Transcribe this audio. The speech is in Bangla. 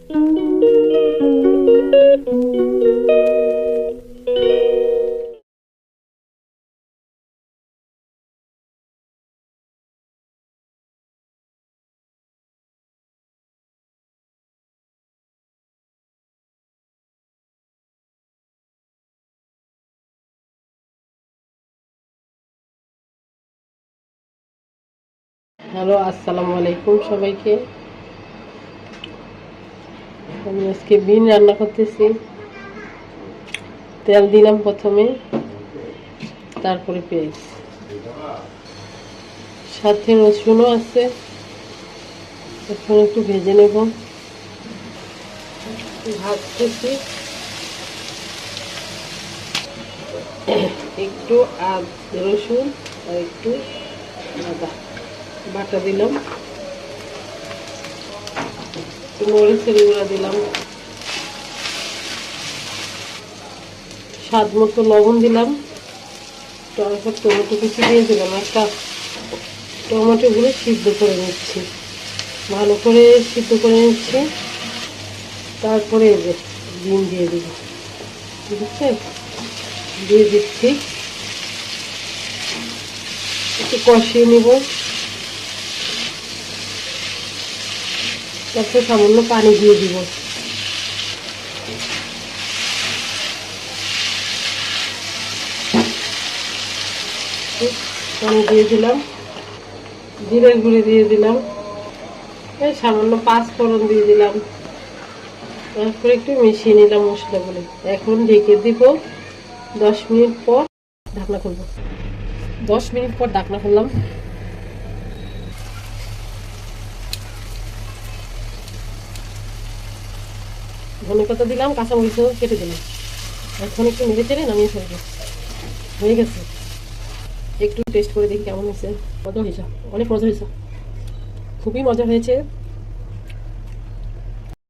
হ্যালো, আসসালামু আলাইকুম সবাইকে। আমি আজকে বিন রান্না করতেছি। তেল দিলাম প্রথমে, তারপরে পেঁয়াজ, সাথে রসুনও আছে। এখন একটু ভেজে নেব। ভাজতেছি একটু রসুন আর একটু আদা বাটা দিলাম, একটু মরিচের গুঁড়া দিলাম, স্বাদ মতো লবণ দিলাম, তারপর টমেটো কুচি দিয়ে দিলাম। একটা টমেটোগুলো সিদ্ধ করে নিচ্ছি, ভালো করে সিদ্ধ করে নিচ্ছি। তারপরে এই যে ডিম দিয়ে দিব, ঠিক আছে, দিয়ে দিচ্ছি। একটু কষিয়ে নিব, তারপর সামান্য পানি দিয়ে দিব। পানি দিয়ে দিলাম, জিরের গুঁড়ি দিয়ে দিলাম, এই সামান্য 5 ফোড়ন দিয়ে দিলাম। তারপরে একটু মিশিয়ে নিলাম মশলাগুলো। এখন ঢেকে দিব 10 মিনিট পর ঢাকনা খুলব। 10 মিনিট পর ঢাকনা খুললাম। ধনেপাতা দিলাম, কাঁচামরিচও কেটে দিলাম। এখন একটু নেড়ে চেড়ে নামিয়ে ফেলবো। হয়ে গেছে। একটু টেস্ট করে দেখি কেমন হয়েছে। মজা হয়েছে, অনেক মজা হয়েছে, খুবই মজা হয়েছে।